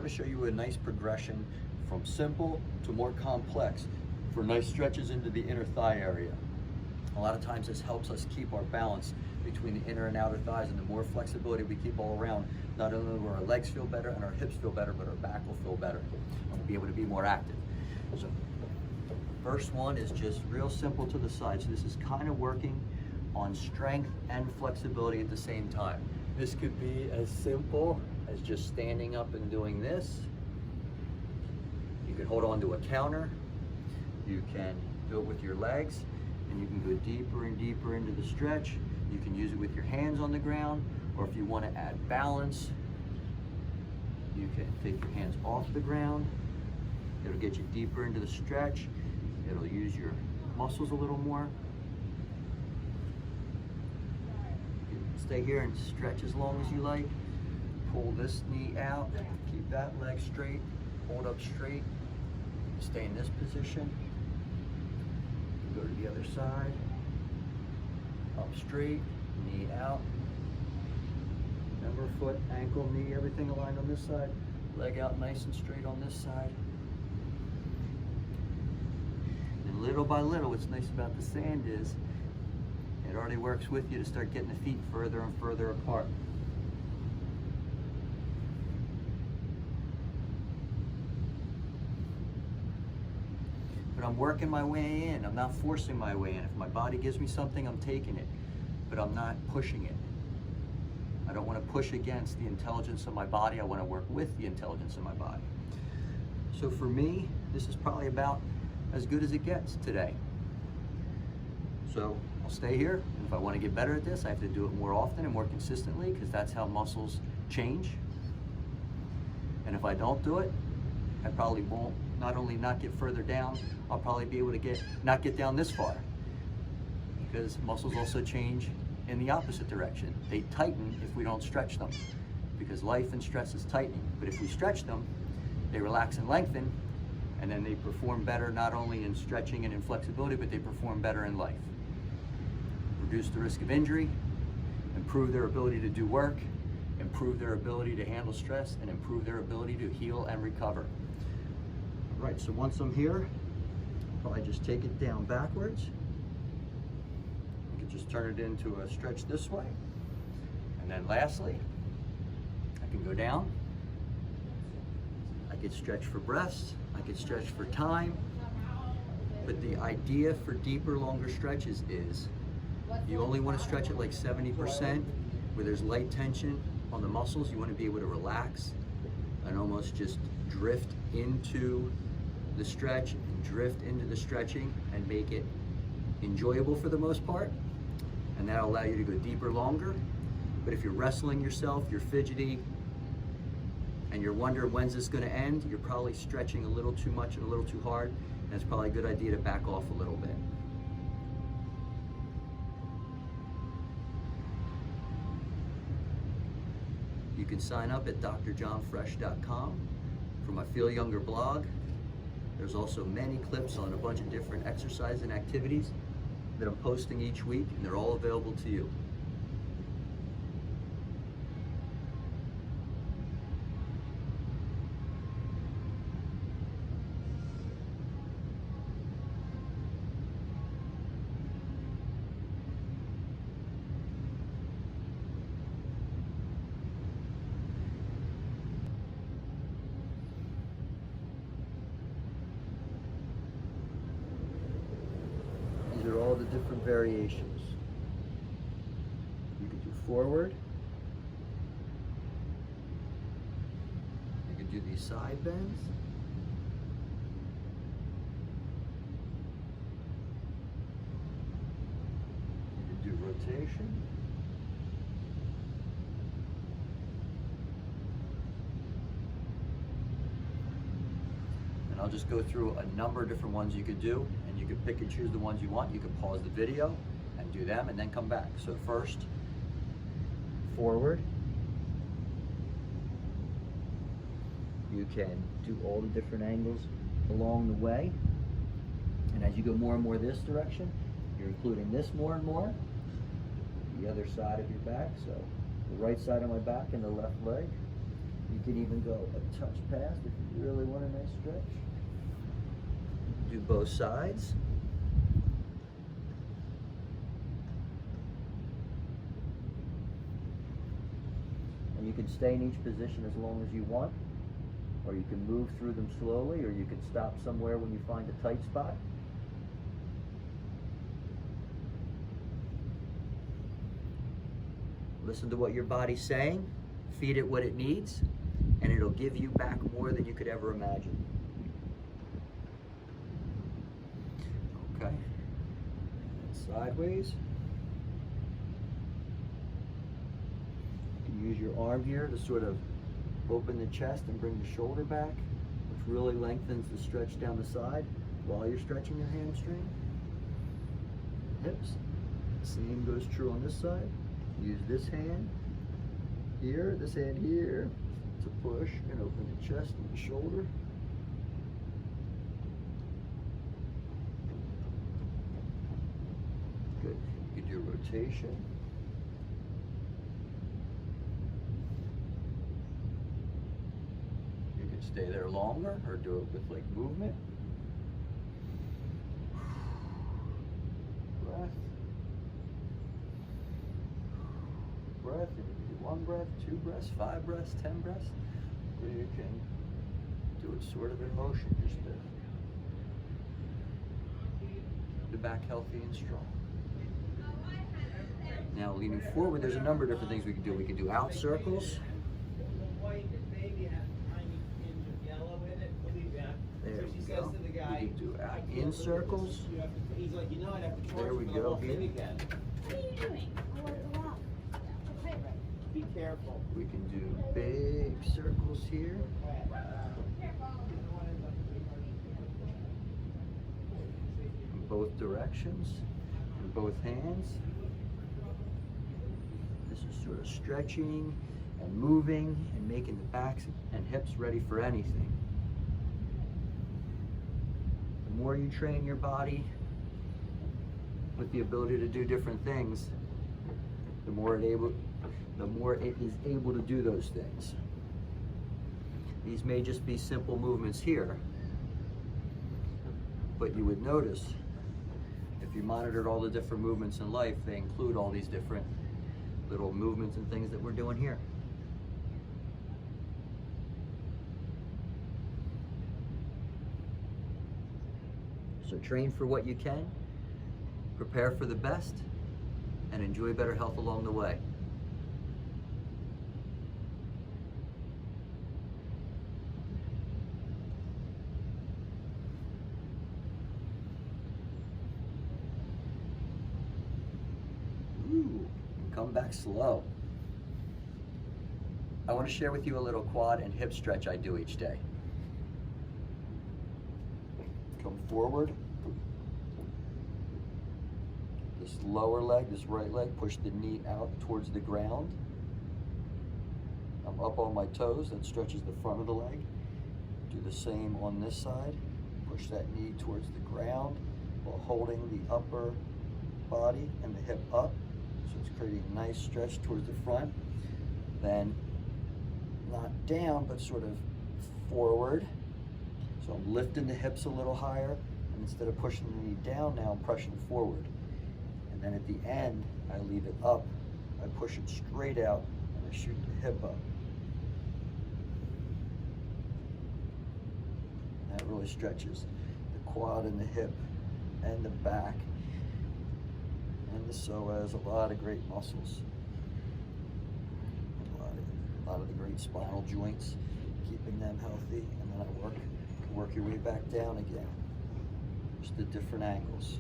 going to show you a nice progression from simple to more complex for nice stretches into the inner thigh area. A lot of times this helps us keep our balance between the inner and outer thighs, and the more flexibility we keep all around, not only will our legs feel better and our hips feel better, but our back will feel better and we'll be able to be more active. So first one is just real simple to the side. So this is kind of working on strength and flexibility at the same time. This could be as simple as just standing up and doing this. You can hold on to a counter. You can do it with your legs, and you can go deeper and deeper into the stretch. You can use it with your hands on the ground, or if you want to add balance, you can take your hands off the ground. It'll get you deeper into the stretch. It'll use your muscles a little more. You can stay here and stretch as long as you like. Pull this knee out, keep that leg straight, hold up straight, stay in this position. Go to the other side, up straight, knee out. Remember, foot, ankle, knee, everything aligned on this side. Leg out nice and straight on this side. And little by little, what's nice about the sand is it already works with you to start getting the feet further and further apart. But I'm working my way in. I'm not forcing my way in. If my body gives me something, I'm taking it, but I'm not pushing it. I don't want to push against the intelligence of my body. I want to work with the intelligence of my body. So for me, this is probably about as good as it gets today. So I'll stay here, and if I want to get better at this, I have to do it more often and more consistently, because that's how muscles change. And if I don't do it, I probably won't not only not get further down, I'll probably be able to not get down this far, because muscles also change in the opposite direction. They tighten if we don't stretch them, because life and stress is tightening. But if we stretch them, they relax and lengthen, and then they perform better not only in stretching and in flexibility, but they perform better in life. Reduce the risk of injury, improve their ability to do work, improve their ability to handle stress, and improve their ability to heal and recover. All right, so once I'm here, I'll probably just take it down backwards. You can just turn it into a stretch this way. And then lastly, I can go down. I could stretch for breaths, I could stretch for time. But the idea for deeper, longer stretches is you only want to stretch it like 70%, where there's light tension on the muscles. You want to be able to relax and almost just drift into the stretch and drift into the stretching and make it enjoyable for the most part. And that'll allow you to go deeper, longer. But if you're wrestling yourself, you're fidgety, and you're wondering when's this going to end, you're probably stretching a little too much and a little too hard, and it's probably a good idea to back off a little bit. You can sign up at drjohnfresh.com for my Feel Younger blog. There's also many clips on a bunch of different exercises and activities that I'm posting each week, and they're all available to you. These are all the different variations. You can do forward. You can do these side bends. You can do rotation. And I'll just go through a number of different ones you could do, and you could pick and choose the ones you want. You could pause the video and do them and then come back. So first, forward. You can do all the different angles along the way. And as you go more and more this direction, you're including this more and more. The other side of your back, so the right side of my back and the left leg. You can even go a touch past if you really want a nice stretch. Do both sides. And you can stay in each position as long as you want, or you can move through them slowly, or you can stop somewhere when you find a tight spot. Listen to what your body's saying, feed it what it needs, and it'll give you back more than you could ever imagine. Okay, and sideways. You can use your arm here to sort of open the chest and bring the shoulder back, which really lengthens the stretch down the side while you're stretching your hamstring. Hips, same goes true on this side. Use this hand here, this hand here to push and open the chest and the shoulder. Good. You can do rotation. You can stay there longer or do it with like movement. Breath. Breath, and you can do 1 breath, 2 breaths, 5 breaths, 10 breaths, or you can do it sort of in motion, just to keep the back healthy and strong. Now leaning forward, there's a number of different things we can do. We can do out circles. There we go. We can do out in circles. There we go. Here. What are you doing? Be careful. We can do big circles here. In both directions, in both hands. This is sort of stretching and moving and making the backs and hips ready for anything. The more you train your body with the ability to do different things, the more it is able to do those things. These may just be simple movements here, but you would notice if you monitored all the different movements in life, they include all these different little movements and things that we're doing here. So train for what you can, prepare for the best, and enjoy better health along the way. Ooh, come back slow. I want to share with you a little quad and hip stretch I do each day. Come forward. This lower leg, this right leg, push the knee out towards the ground. I'm up on my toes, that stretches the front of the leg. Do the same on this side. Push that knee towards the ground while holding the upper body and the hip up. So it's creating a nice stretch towards the front. Then not down, but sort of forward. So I'm lifting the hips a little higher, and instead of pushing the knee down now, I'm pushing forward. And then at the end, I leave it up. I push it straight out, and I shoot the hip up. And that really stretches the quad and the hip and the back and the psoas, a lot of great muscles. A lot of the great spinal joints, keeping them healthy, and then I work your way back down again, just at different angles.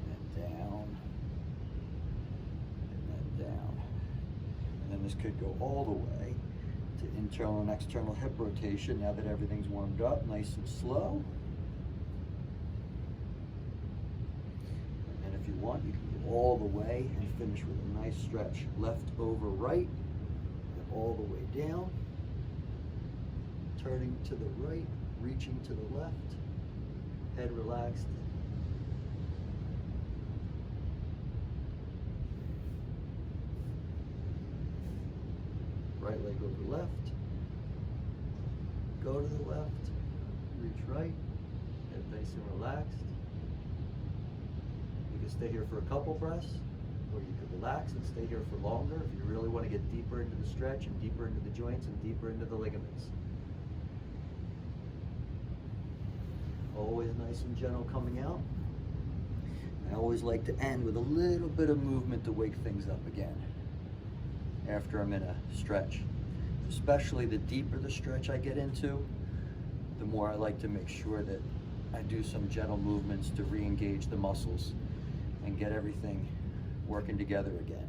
And then down, and then down. And then this could go all the way to internal and external hip rotation now that everything's warmed up, nice and slow. If you want, you can go all the way and finish with a nice stretch. Left over right, and all the way down. Turning to the right, reaching to the left. Head relaxed. leg over left. Go to the left, reach right, head nice and relaxed. You can stay here for a couple breaths, or you could relax and stay here for longer if you really want to get deeper into the stretch and deeper into the joints and deeper into the ligaments. Always nice and gentle coming out. I always like to end with a little bit of movement to wake things up again after I'm in a stretch. Especially the deeper the stretch I get into, the more I like to make sure that I do some gentle movements to re-engage the muscles and get everything working together again.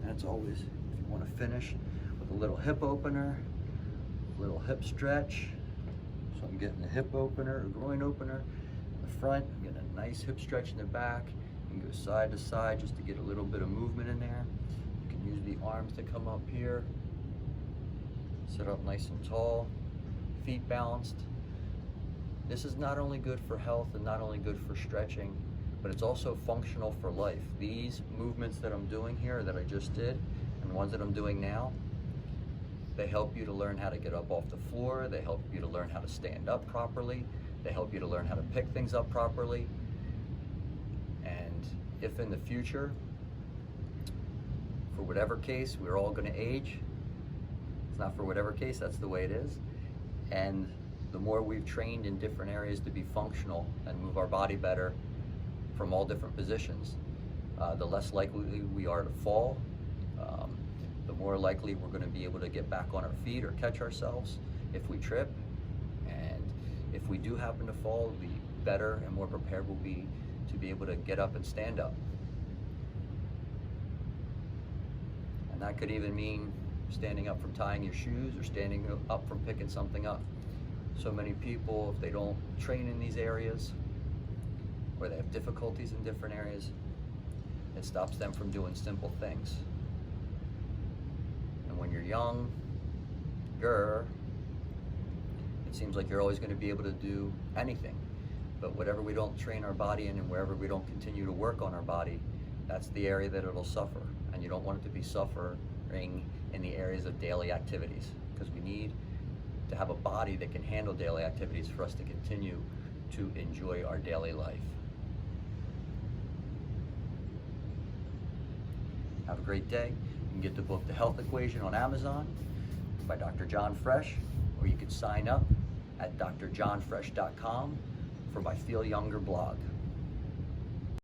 And it's always, if you want to finish with a little hip opener, little hip stretch. So I'm getting a hip opener, a groin opener in the front. I'm getting a nice hip stretch in the back. You can go side to side just to get a little bit of movement in there. You can use the arms to come up here. Sit up nice and tall, feet balanced. This is not only good for health and not only good for stretching, but it's also functional for life. These movements that I'm doing here, that I just did, and the ones that I'm doing now, they help you to learn how to get up off the floor. They help you to learn how to stand up properly. They help you to learn how to pick things up properly. And if in the future, for whatever case, we're all going to age, it's not for whatever case, that's the way it is. And the more we've trained in different areas to be functional and move our body better from all different positions, the less likely we are to fall. The more likely we're going to be able to get back on our feet or catch ourselves if we trip. And if we do happen to fall, the better and more prepared we'll be to be able to get up and stand up. And that could even mean standing up from tying your shoes or standing up from picking something up. So many people, if they don't train in these areas, or they have difficulties in different areas, it stops them from doing simple things. And when you're younger, it seems like you're always going to be able to do anything. But whatever we don't train our body in and wherever we don't continue to work on our body, that's the area that it'll suffer. And you don't want it to be suffering in the areas of daily activities, because we need to have a body that can handle daily activities for us to continue to enjoy our daily life. Have a great day. You can get the book The Health Equation on Amazon by Dr. John Fresh, or you can sign up at drjohnfresh.com for my Feel Younger blog.